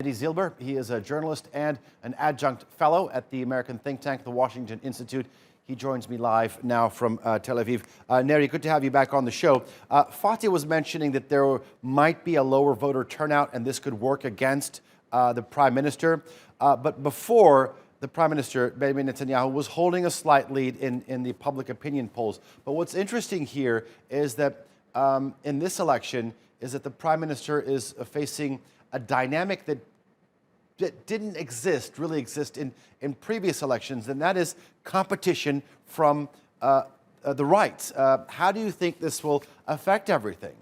Neri Zilber. He is a journalist and an adjunct fellow at the American think tank, the Washington Institute. He joins me live now from Tel Aviv. Neri, good to have you back on the show. Fatih was mentioning that there might be a lower voter turnout and this could work against the Prime Minister. But before, the Prime Minister, Benjamin Netanyahu, was holding a slight lead in the public opinion polls. But what's interesting here is that in this election is that the Prime Minister is facing a dynamic that didn't really exist in previous elections, and that is competition from the right. How do you think this will affect everything?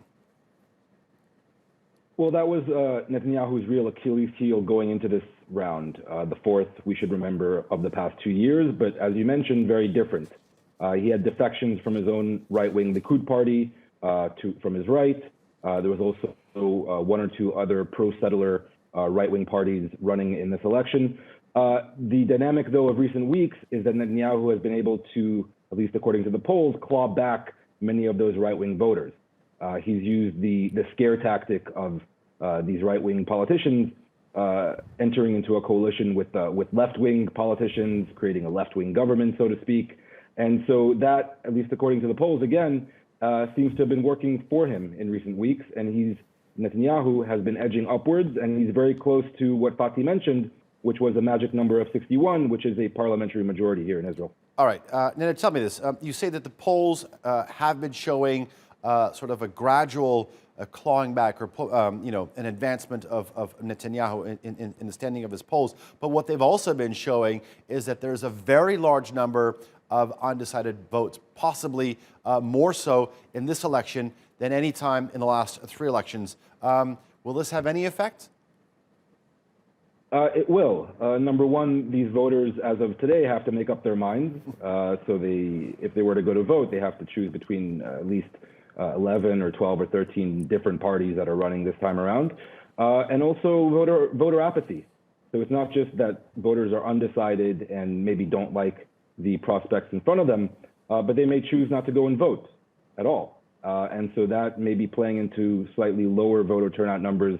Well, that was Netanyahu's real Achilles heel going into this round, the fourth, we should remember, of the past 2 years, but as you mentioned, very different. He had defections from his own right-wing Likud party from his right. There was also one or two other pro-settler right-wing parties running in this election. The dynamic, though, of recent weeks is that Netanyahu has been able to, at least according to the polls, claw back many of those right-wing voters. He's used the scare tactic of these right-wing politicians entering into a coalition with left-wing politicians, creating a left-wing government, so to speak. And so that, at least according to the polls, again, seems to have been working for him in recent weeks. And Netanyahu has been edging upwards, and he's very close to what Fatih mentioned, which was a magic number of 61, which is a parliamentary majority here in Israel. All right. Nana, tell me this. You say that the polls have been showing sort of a gradual clawing back or, an advancement of Netanyahu in the standing of his polls. But what they've also been showing is that there's a very large number of undecided votes, possibly more so in this election than any time in the last 3 elections. Will this have any effect? It will. Number one, these voters, as of today, have to make up their minds. So if they were to go to vote, they have to choose between at least 11 or 12 or 13 different parties that are running this time around. And also voter apathy. So it's not just that voters are undecided and maybe don't like the prospects in front of them, but they may choose not to go and vote at all. And so that may be playing into slightly lower voter turnout numbers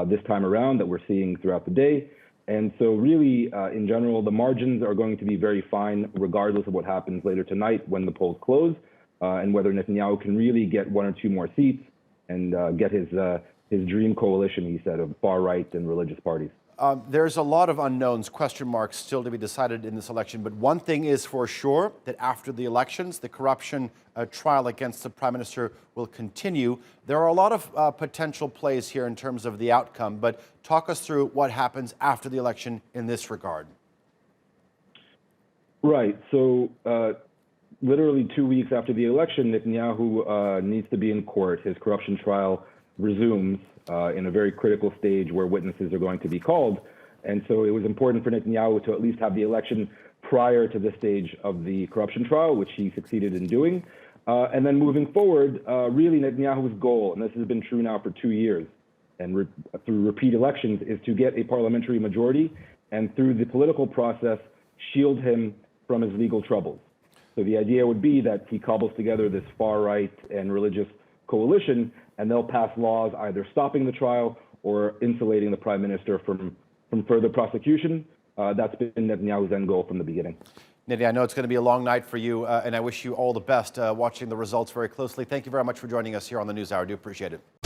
this time around that we're seeing throughout the day. And so really, in general, the margins are going to be very fine, regardless of what happens later tonight when the polls close, and whether Netanyahu can really get 1 or 2 more seats and get his dream coalition, he said, of far-right and religious parties. There's a lot of unknowns, question marks still to be decided in this election. But one thing is for sure, that after the elections, the corruption trial against the Prime Minister will continue. There are a lot of potential plays here in terms of the outcome. But talk us through what happens after the election in this regard. Right. So literally 2 weeks after the election, Netanyahu needs to be in court. His corruption trial resumes in a very critical stage where witnesses are going to be called. And so it was important for Netanyahu to at least have the election prior to the stage of the corruption trial, which he succeeded in doing. And then moving forward, really Netanyahu's goal, and this has been true now for 2 years, and through repeat elections, is to get a parliamentary majority and through the political process, shield him from his legal troubles. So the idea would be that he cobbles together this far-right and religious coalition, and they'll pass laws either stopping the trial or insulating the Prime Minister from further prosecution. That's been Netanyahu's end goal from the beginning. Neri, I know it's going to be a long night for you, and I wish you all the best watching the results very closely. Thank you very much for joining us here on the NewsHour. I do appreciate it.